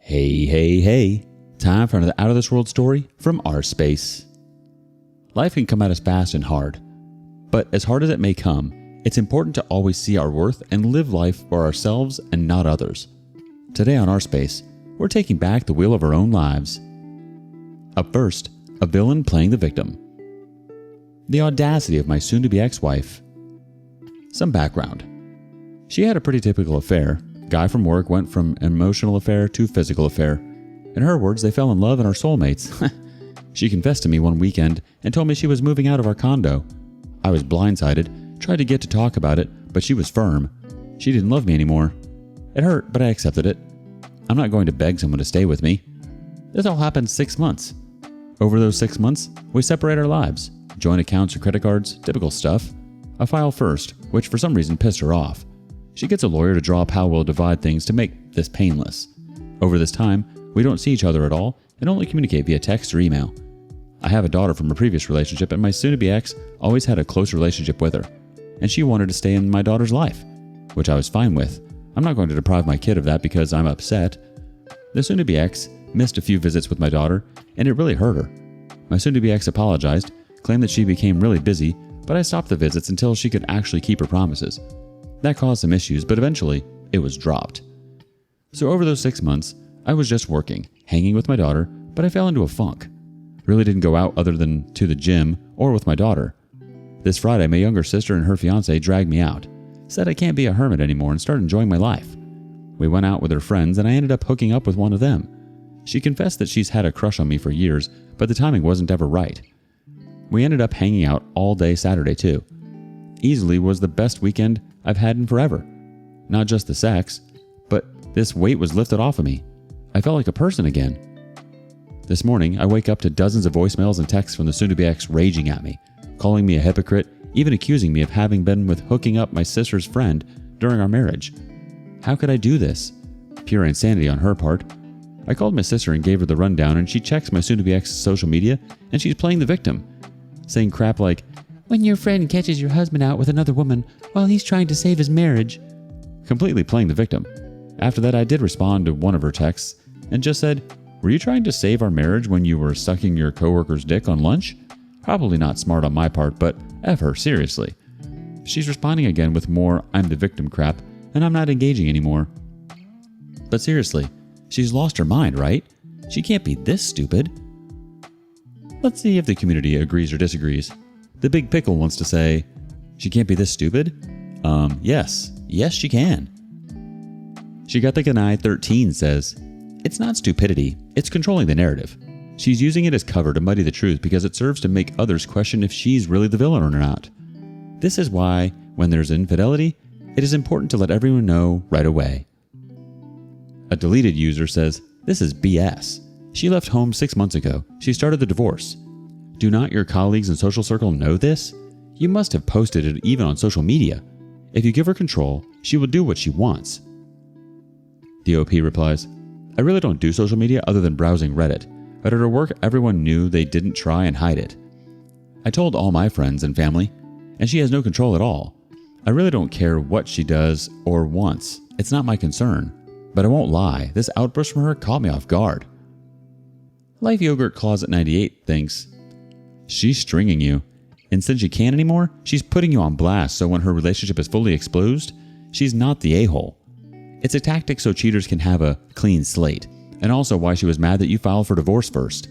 Hey. Time for another out-of-this-world story from rSpace. Life can come at us fast and hard. But as hard as it may come, it's important to always see our worth and live life for ourselves and not others. Today on rSpace, we're taking back the wheel of our own lives. Up first, a villain playing the victim. The audacity of my soon-to-be ex-wife. Some background. She had a pretty typical affair. Guy from work went from emotional affair to physical affair. In her words, they fell in love and are soulmates. She confessed to me one weekend and told me she was moving out of our condo. I was blindsided, tried to get to talk about it, but she was firm. She didn't love me anymore. It hurt, but I accepted it. I'm not going to beg someone to stay with me. This all happened 6 months. Over those 6 months, we separate our lives. Joint accounts or credit cards, typical stuff. I file first, which for some reason pissed her off. She gets a lawyer to draw up how we'll divide things to make this painless. Over this time, we don't see each other at all and only communicate via text or email. I have a daughter from a previous relationship, and my soon-to-be ex always had a close relationship with her, and she wanted to stay in my daughter's life, which I was fine with. I'm not going to deprive my kid of that because I'm upset. The soon-to-be ex missed a few visits with my daughter, and it really hurt her. My soon-to-be ex apologized, claimed that she became really busy, but I stopped the visits until she could actually keep her promises. That caused some issues, but eventually it was dropped. So over those 6 months, I was just working, hanging with my daughter, but I fell into a funk. Really didn't go out other than to the gym or with my daughter. This Friday, my younger sister and her fiance dragged me out, said I can't be a hermit anymore and start enjoying my life. We went out with her friends and I ended up hooking up with one of them. She confessed that she's had a crush on me for years, but the timing wasn't ever right. We ended up hanging out all day Saturday too. Easily was the best weekend I've had in forever. Not just the sex, but this weight was lifted off of me. I felt like a person again. This morning, I wake up to dozens of voicemails and texts from the soon-to-be ex raging at me, calling me a hypocrite, even accusing me of having been with hooking up my sister's friend during our marriage. How could I do this? Pure insanity on her part. I called my sister and gave her the rundown, and she checks my soon-to-be ex's social media, and she's playing the victim, saying crap like, "When your friend catches your husband out with another woman while he's trying to save his marriage." Completely playing the victim. After that, I did respond to one of her texts and just said, "Were you trying to save our marriage when you were sucking your coworker's dick on lunch?" Probably not smart on my part, but F her, seriously. She's responding again with more "I'm the victim" crap, and I'm not engaging anymore. But seriously, she's lost her mind, right? She can't be this stupid. Let's see if the community agrees or disagrees. The Big Pickle wants to say, "She can't be this stupid?" Yes, she can. She Got the Ganai 13 says, "It's not stupidity, it's controlling the narrative. She's using it as cover to muddy the truth because it serves to make others question if she's really the villain or not. This is why, when there's infidelity, it is important to let everyone know right away." A deleted user says, "This is BS. She left home 6 months ago. She started the divorce. Do not your colleagues and social circle know this? You must have posted it even on social media. If you give her control, she will do what she wants." The OP replies, "I really don't do social media other than browsing Reddit, but at her work everyone knew they didn't try and hide it. I told all my friends and family, and she has no control at all. I really don't care what she does or wants. It's not my concern. But I won't lie, this outburst from her caught me off guard." Life Yogurt Closet 98 thinks, "She's stringing you. And since she can't anymore, she's putting you on blast so when her relationship is fully exposed, she's not the a-hole. It's a tactic so cheaters can have a clean slate, and also why she was mad that you filed for divorce first."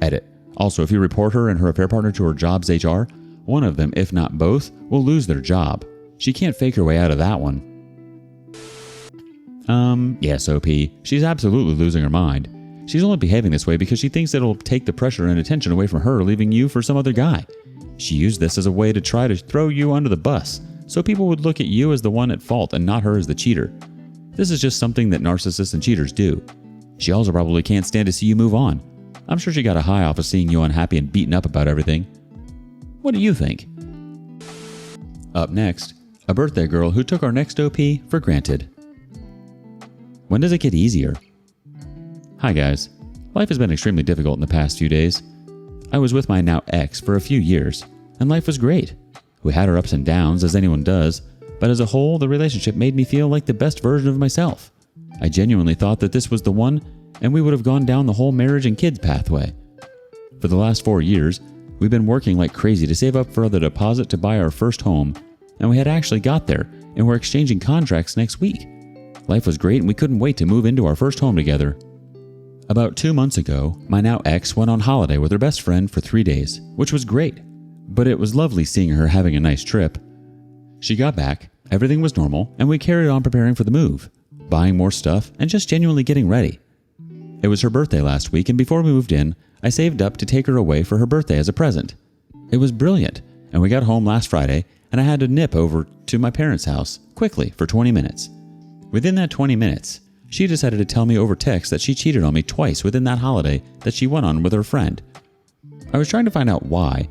Edit. Also, if you report her and her affair partner to her job's HR, one of them, if not both, will lose their job. She can't fake her way out of that one. Yes, OP. She's absolutely losing her mind. She's only behaving this way because she thinks it'll take the pressure and attention away from her, leaving you for some other guy. She used this as a way to try to throw you under the bus, so people would look at you as the one at fault and not her as the cheater. This is just something that narcissists and cheaters do. She also probably can't stand to see you move on. I'm sure she got a high off of seeing you unhappy and beaten up about everything. What do you think? Up next, a birthday girl who took our next OP for granted. When does it get easier? Hi guys. Life has been extremely difficult in the past few days. I was with my now ex for a few years, and life was great. We had our ups and downs, as anyone does, but as a whole, the relationship made me feel like the best version of myself. I genuinely thought that this was the one and we would have gone down the whole marriage and kids pathway. For the last 4 years, we've been working like crazy to save up for the deposit to buy our first home, and we had actually got there and we're exchanging contracts next week. Life was great and we couldn't wait to move into our first home together. About 2 months ago, my now ex went on holiday with her best friend for 3 days, which was great, but it was lovely seeing her having a nice trip. She got back, everything was normal, and we carried on preparing for the move, buying more stuff, and just genuinely getting ready. It was her birthday last week, and before we moved in, I saved up to take her away for her birthday as a present. It was brilliant, and we got home last Friday, and I had to nip over to my parents' house quickly for 20 minutes. Within that 20 minutes, she decided to tell me over text that she cheated on me twice within that holiday that she went on with her friend. I was trying to find out why,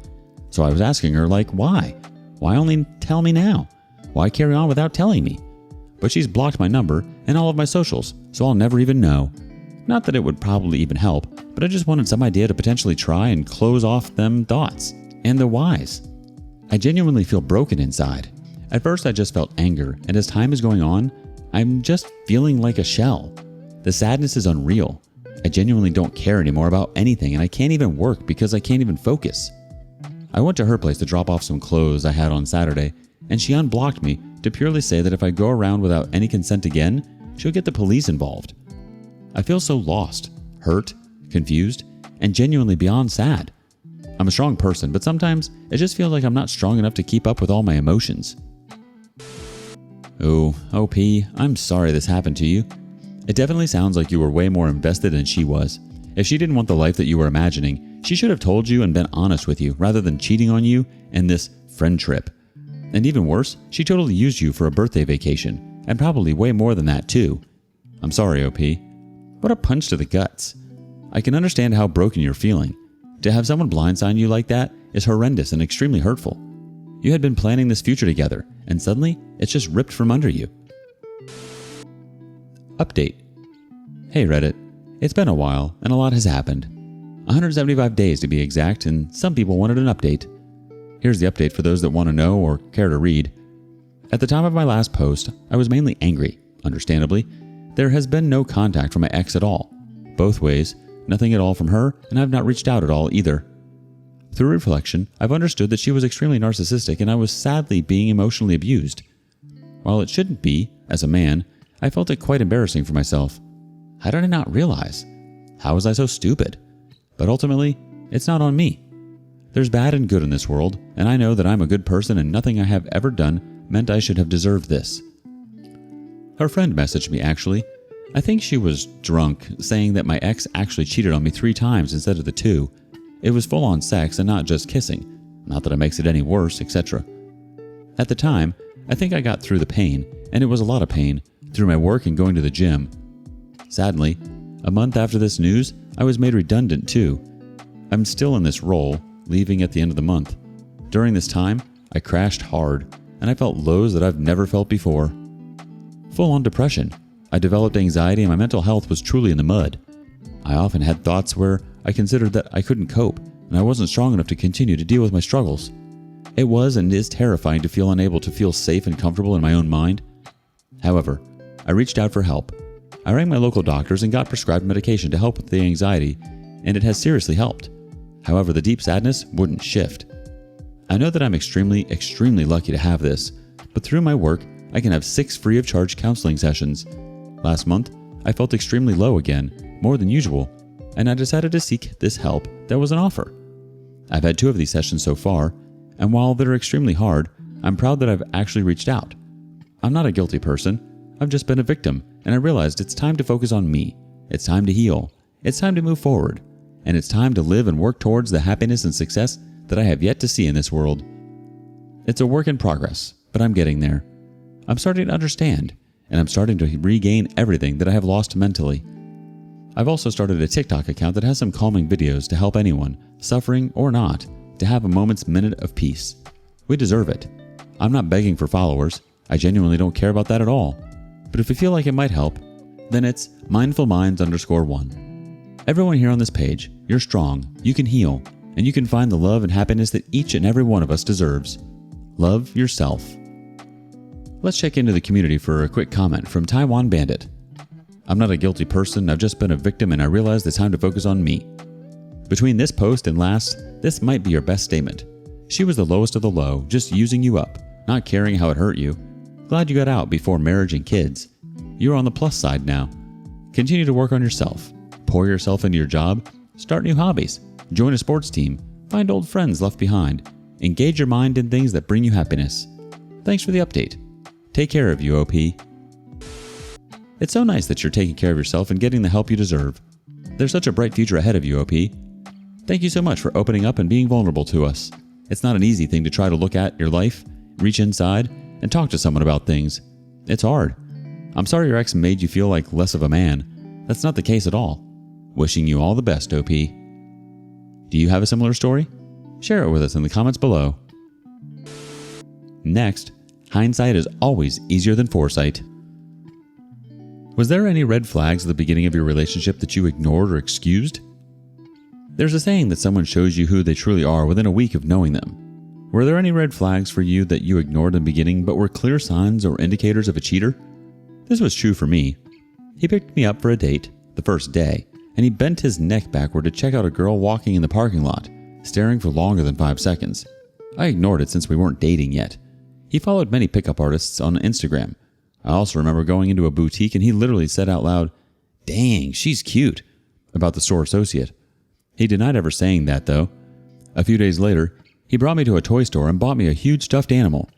so I was asking her, why? Why only tell me now? Why carry on without telling me? But she's blocked my number and all of my socials, so I'll never even know. Not that it would probably even help, but I just wanted some idea to potentially try and close off them thoughts and the whys. I genuinely feel broken inside. At first I just felt anger, and as time is going on, I'm just feeling like a shell. The sadness is unreal. I genuinely don't care anymore about anything, and I can't even work because I can't even focus. I went to her place to drop off some clothes I had on Saturday, and she unblocked me to purely say that if I go around without any consent again, she'll get the police involved. I feel so lost, hurt, confused, and genuinely beyond sad. I'm a strong person, but sometimes it just feels like I'm not strong enough to keep up with all my emotions. Oh, OP, I'm sorry this happened to you. It definitely sounds like you were way more invested than she was. If she didn't want the life that you were imagining, she should have told you and been honest with you rather than cheating on you and this friend trip. And even worse, she totally used you for a birthday vacation, and probably way more than that too. I'm sorry, OP. What a punch to the guts. I can understand how broken you're feeling. To have someone blindside you like that is horrendous and extremely hurtful. You had been planning this future together, and suddenly it's just ripped from under you. Update. Hey Reddit, it's been a while and a lot has happened. 175 days to be exact, and some people wanted an update. Here's the update for those that want to know or care to read. At the time of my last post, I was mainly angry, understandably. There has been no contact from my ex at all. Both ways, nothing at all from her, and I've not reached out at all either. Through reflection, I've understood that she was extremely narcissistic and I was sadly being emotionally abused. While it shouldn't be, as a man, I felt it quite embarrassing for myself. How did I not realize? How was I so stupid? But ultimately, it's not on me. There's bad and good in this world, and I know that I'm a good person and nothing I have ever done meant I should have deserved this. Her friend messaged me actually. I think she was drunk, saying that my ex actually cheated on me 3 times instead of the 2. It was full-on sex and not just kissing. Not that it makes it any worse, etc. At the time, I think I got through the pain, and it was a lot of pain, through my work and going to the gym. Sadly, a month after this news, I was made redundant too. I'm still in this role, leaving at the end of the month. During this time, I crashed hard, and I felt lows that I've never felt before. Full-on depression. I developed anxiety and my mental health was truly in the mud. I often had thoughts where I considered that I couldn't cope and I wasn't strong enough to continue to deal with my struggles. It was and is terrifying to feel unable to feel safe and comfortable in my own mind. However, I reached out for help. I rang my local doctors and got prescribed medication to help with the anxiety, and it has seriously helped. However, the deep sadness wouldn't shift. I know that I'm extremely lucky to have this, but through my work, I can have 6 free of charge counseling sessions. Last month, I felt extremely low again, more than usual, and I decided to seek this help that was on offer. I've had 2 of these sessions so far, and while they're extremely hard, I'm proud that I've actually reached out. I'm not a guilty person, I've just been a victim, and I realized it's time to focus on me. It's time to heal. It's time to move forward. And it's time to live and work towards the happiness and success that I have yet to see in this world. It's a work in progress, but I'm getting there. I'm starting to understand, and I'm starting to regain everything that I have lost mentally. I've also started a TikTok account that has some calming videos to help anyone, suffering or not, to have a moment's minute of peace. We deserve it. I'm not begging for followers. I genuinely don't care about that at all. But if you feel like it might help, then it's mindfulminds_1. Everyone here on this page, you're strong, you can heal, and you can find the love and happiness that each and every one of us deserves. Love yourself. Let's check into the community for a quick comment from Taiwan Bandit. I'm not a guilty person, I've just been a victim and I realized it's time to focus on me. Between this post and last, this might be your best statement. She was the lowest of the low, just using you up, not caring how it hurt you. Glad you got out before marriage and kids. You're on the plus side now. Continue to work on yourself. Pour yourself into your job. Start new hobbies. Join a sports team. Find old friends left behind. Engage your mind in things that bring you happiness. Thanks for the update. Take care of you, OP. It's so nice that you're taking care of yourself and getting the help you deserve. There's such a bright future ahead of you, OP. Thank you so much for opening up and being vulnerable to us. It's not an easy thing to try to look at your life, reach inside, and talk to someone about things. It's hard. I'm sorry your ex made you feel like less of a man. That's not the case at all. Wishing you all the best, OP. Do you have a similar story? Share it with us in the comments below. Next, hindsight is always easier than foresight. Was there any red flags at the beginning of your relationship that you ignored or excused? There's a saying that someone shows you who they truly are within a week of knowing them. Were there any red flags for you that you ignored in the beginning but were clear signs or indicators of a cheater? This was true for me. He picked me up for a date the first day, and he bent his neck backward to check out a girl walking in the parking lot, staring for longer than 5 seconds. I ignored it since we weren't dating yet. He followed many pickup artists on Instagram. I also remember going into a boutique and he literally said out loud, "Dang, she's cute," about the store associate. He denied ever saying that though. A few days later, he brought me to a toy store and bought me a huge stuffed animal.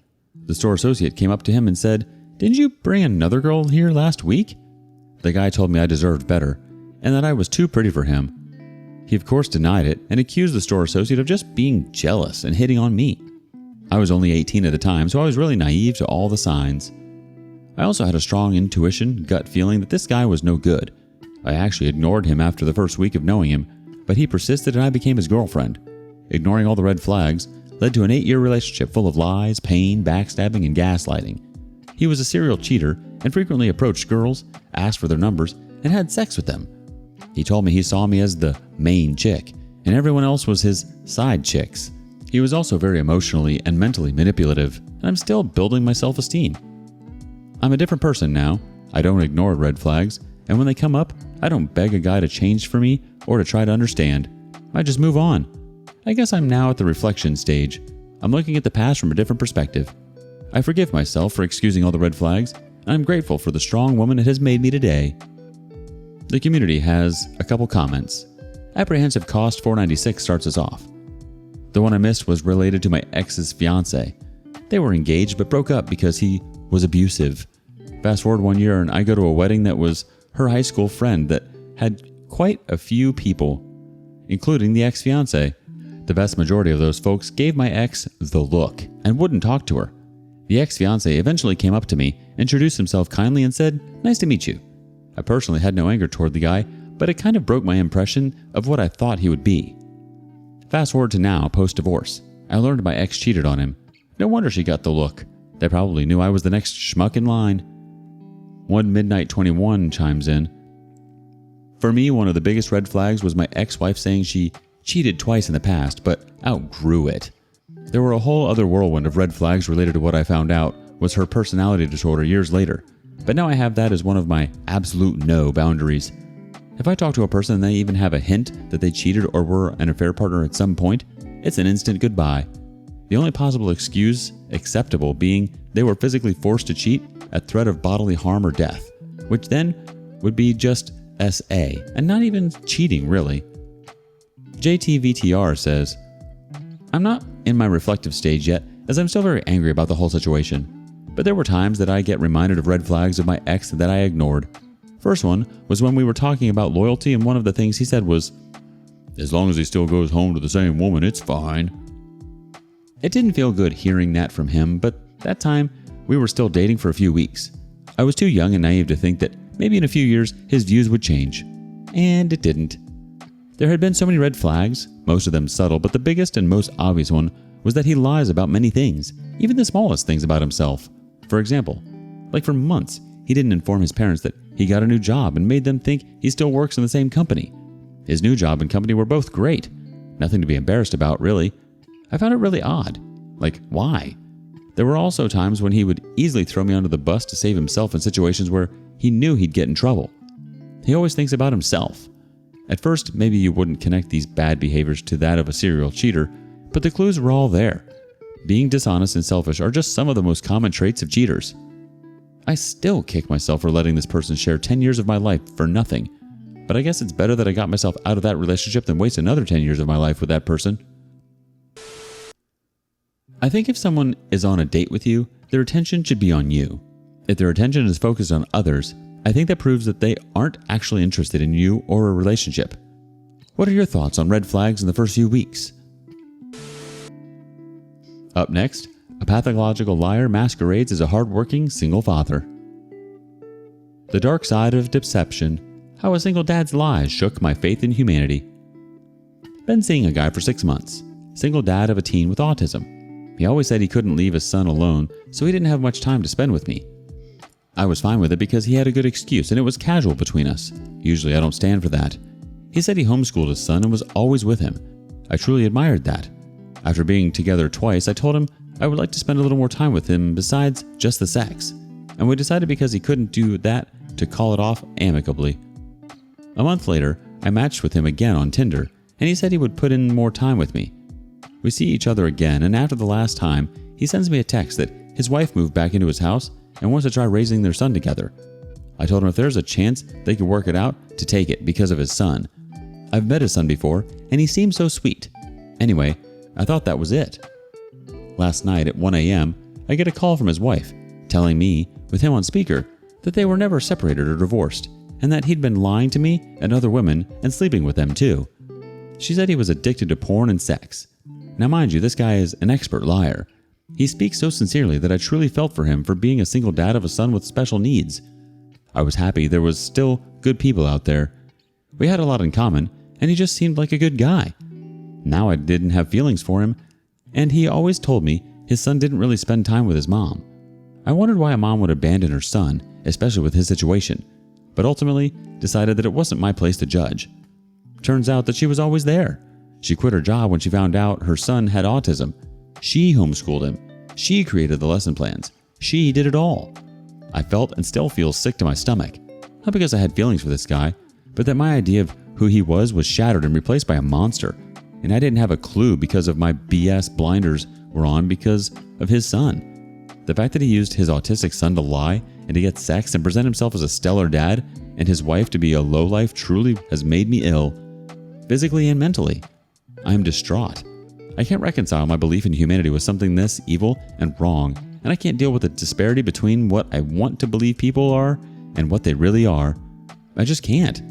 The store associate came up to him and said, "Didn't you bring another girl here last week?" The guy told me I deserved better, and that I was too pretty for him. He of course denied it and accused the store associate of just being jealous and hitting on me. I was only 18 at the time, so I was really naive to all the signs. I also had a strong intuition, gut feeling that this guy was no good. I actually ignored him after the first week of knowing him, but he persisted and I became his girlfriend. Ignoring all the red flags led to an 8-year relationship full of lies, pain, backstabbing, and gaslighting. He was a serial cheater and frequently approached girls, asked for their numbers, and had sex with them. He told me he saw me as the main chick, and everyone else was his side chicks. He was also very emotionally and mentally manipulative, and I'm still building my self-esteem. I'm a different person now. I don't ignore red flags, and when they come up, I don't beg a guy to change for me or to try to understand. I just move on. I guess I'm now at the reflection stage. I'm looking at the past from a different perspective. I forgive myself for excusing all the red flags, and I'm grateful for the strong woman it has made me today. The community has a couple comments. Apprehensive Cost 496 starts us off. The one I missed was related to my ex's fiance. They were engaged but broke up because he was abusive. Fast forward 1 year and I go to a wedding that was her high school friend that had quite a few people, including the ex-fiance. The vast majority of those folks gave my ex the look and wouldn't talk to her. The ex-fiance eventually came up to me, introduced himself kindly and said, "Nice to meet you." I personally had no anger toward the guy, but it kind of broke my impression of what I thought he would be. Fast forward to now, post-divorce. I learned my ex cheated on him. No wonder she got the look. They probably knew I was the next schmuck in line. One Midnight 21 chimes in. For me, one of the biggest red flags was my ex-wife saying she cheated twice in the past, but outgrew it. There were a whole other whirlwind of red flags related to what I found out was her personality disorder years later. But now I have that as one of my absolute no boundaries. If I talk to a person and they even have a hint that they cheated or were an affair partner at some point, it's an instant goodbye. The only possible excuse acceptable being they were physically forced to cheat at threat of bodily harm or death, which then would be just SA and not even cheating really. JTVTR says, "I'm not in my reflective stage yet as I'm still very angry about the whole situation. But there were times that I get reminded of red flags of my ex that I ignored. First one was when we were talking about loyalty and one of the things he said was, 'As long as he still goes home to the same woman, it's fine.' It didn't feel good hearing that from him, but that time we were still dating for a few weeks. I was too young and naive to think that maybe in a few years his views would change. And it didn't. There had been so many red flags, most of them subtle, but the biggest and most obvious one was that he lies about many things, even the smallest things about himself. For example, like for months, he didn't inform his parents that he got a new job and made them think he still works in the same company. His new job and company were both great. Nothing to be embarrassed about, really. I found it really odd. Like, why? There were also times when he would easily throw me under the bus to save himself in situations where he knew he'd get in trouble. He always thinks about himself. At first, maybe you wouldn't connect these bad behaviors to that of a serial cheater, but the clues were all there. Being dishonest and selfish are just some of the most common traits of cheaters. I still kick myself for letting this person share 10 years of my life for nothing, but I guess it's better that I got myself out of that relationship than waste another 10 years of my life with that person. I think if someone is on a date with you, their attention should be on you. If their attention is focused on others, I think that proves that they aren't actually interested in you or a relationship. What are your thoughts on red flags in the first few weeks? Up next, a pathological liar masquerades as a hardworking single father. The dark side of deception, how a single dad's lies shook my faith in humanity. Been seeing a guy for 6 months, single dad of a teen with autism. He always said he couldn't leave his son alone, so he didn't have much time to spend with me. I was fine with it because he had a good excuse and it was casual between us. Usually I don't stand for that. He said he homeschooled his son and was always with him. I truly admired that. After being together twice, I told him I would like to spend a little more time with him besides just the sex, and we decided because he couldn't do that to call it off amicably. A month later, I matched with him again on Tinder, and he said he would put in more time with me. We see each other again, and after the last time, he sends me a text that his wife moved back into his house and wants to try raising their son together. I told him if there's a chance they could work it out, to take it because of his son. I've met his son before, and he seemed so sweet. Anyway, I thought that was it. Last night at 1 a.m., I get a call from his wife, telling me, with him on speaker, that they were never separated or divorced, and that he'd been lying to me and other women and sleeping with them too. She said he was addicted to porn and sex. Now mind you, this guy is an expert liar. He speaks so sincerely that I truly felt for him for being a single dad of a son with special needs. I was happy there was still good people out there. We had a lot in common, and he just seemed like a good guy. Now I didn't have feelings for him, and he always told me his son didn't really spend time with his mom. I wondered why a mom would abandon her son, especially with his situation, but ultimately decided that it wasn't my place to judge. Turns out that she was always there. She quit her job when she found out her son had autism. She homeschooled him. She created the lesson plans. She did it all. I felt and still feel sick to my stomach. Not because I had feelings for this guy, but that my idea of who he was shattered and replaced by a monster. And I didn't have a clue because of my BS blinders were on because of his son. The fact that he used his autistic son to lie and to get sex and present himself as a stellar dad and his wife to be a lowlife truly has made me ill, physically and mentally. I am distraught. I can't reconcile my belief in humanity with something this evil and wrong, and I can't deal with the disparity between what I want to believe people are and what they really are. I just can't.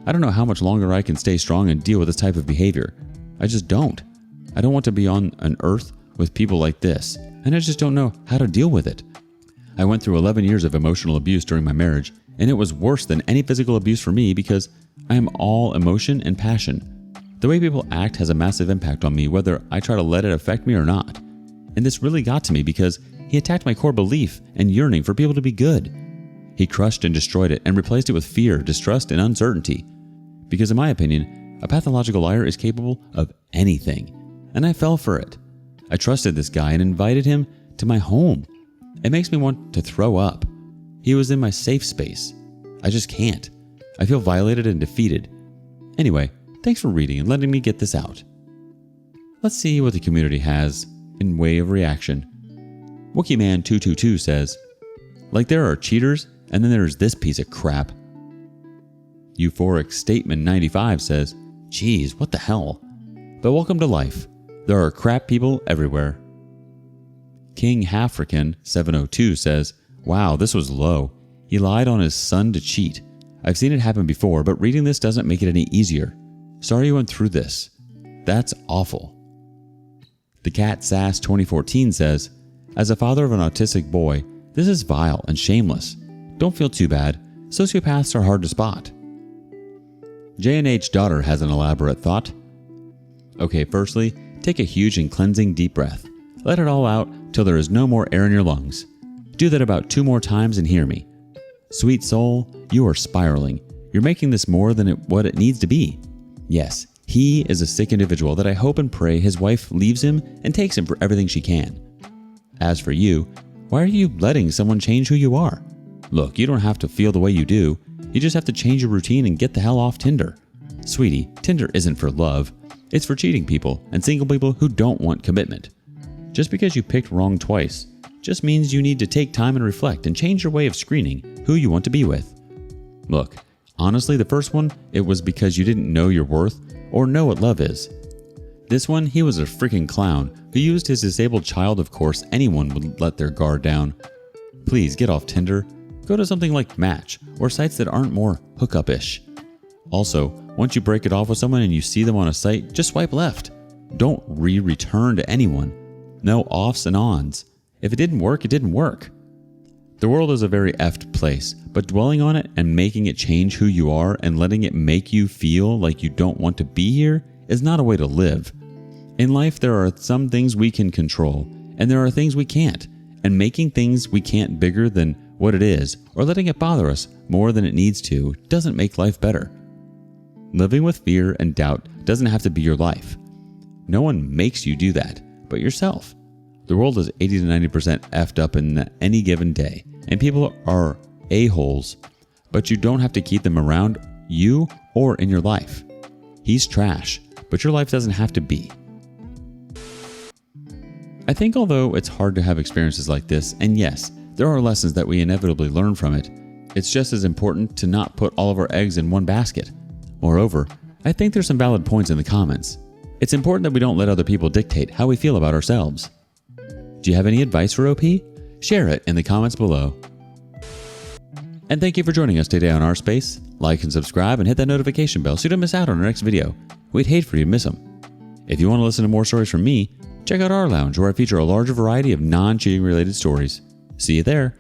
I don't know how much longer I can stay strong and deal with this type of behavior. I just don't. I don't want to be on an earth with people like this, and I just don't know how to deal with it. I went through 11 years of emotional abuse during my marriage, and it was worse than any physical abuse for me because I am all emotion and passion. The way people act has a massive impact on me whether I try to let it affect me or not. And this really got to me because he attacked my core belief and yearning for people to be good. He crushed and destroyed it and replaced it with fear, distrust, and uncertainty. Because in my opinion, a pathological liar is capable of anything. And I fell for it. I trusted this guy and invited him to my home. It makes me want to throw up. He was in my safe space. I just can't. I feel violated and defeated. Anyway, thanks for reading and letting me get this out. Let's see what the community has in way of reaction. WookieeMan222 says, like there are cheaters and then there's this piece of crap. Euphoric Statement 95 says, geez, what the hell? But welcome to life. There are crap people everywhere. King Hafrican 702 says, wow, this was low. He lied on his son to cheat. I've seen it happen before, but reading this doesn't make it any easier. Sorry you went through this. That's awful. The Cat Sass 2014 says, as a father of an autistic boy, this is vile and shameless. Don't feel too bad. Sociopaths are hard to spot. J&H Daughter has an elaborate thought. Okay, firstly, take a huge and cleansing deep breath. Let it all out till there is no more air in your lungs. Do that about 2 more times and hear me. Sweet soul, you are spiraling. You're making this more than what it needs to be. Yes, he is a sick individual that I hope and pray his wife leaves him and takes him for everything she can. As for you, why are you letting someone change who you are? Look, you don't have to feel the way you do. You just have to change your routine and get the hell off Tinder. Sweetie, Tinder isn't for love. It's for cheating people and single people who don't want commitment. Just because you picked wrong twice just means you need to take time and reflect and change your way of screening who you want to be with. Look, honestly, the first one, it was because you didn't know your worth or know what love is. This one, he was a freaking clown who used his disabled child. Of course, anyone would let their guard down. Please get off Tinder. Go to something like Match or sites that aren't more hookup-ish. Also, once you break it off with someone and you see them on a site, just swipe left. Don't return to anyone. No offs and ons. If it didn't work, it didn't work. The world is a very effed place, but dwelling on it and making it change who you are and letting it make you feel like you don't want to be here is not a way to live. In life, there are some things we can control, and there are things we can't, and making things we can't bigger than what it is, or letting it bother us more than it needs to, doesn't make life better. Living with fear and doubt doesn't have to be your life. No one makes you do that, but yourself. The world is 80 to 90% effed up in any given day, and people are a-holes, but you don't have to keep them around you or in your life. He's trash, but your life doesn't have to be. I think although it's hard to have experiences like this, and yes, there are lessons that we inevitably learn from it, it's just as important to not put all of our eggs in one basket. Moreover, I think there's some valid points in the comments. It's important that we don't let other people dictate how we feel about ourselves. Do you have any advice for OP? Share it in the comments below. And thank you for joining us today on rSpace. Like and subscribe and hit that notification bell so you don't miss out on our next video. We'd hate for you to miss them. If you want to listen to more stories from me, check out our lounge where I feature a larger variety of non-cheating related stories. See you there.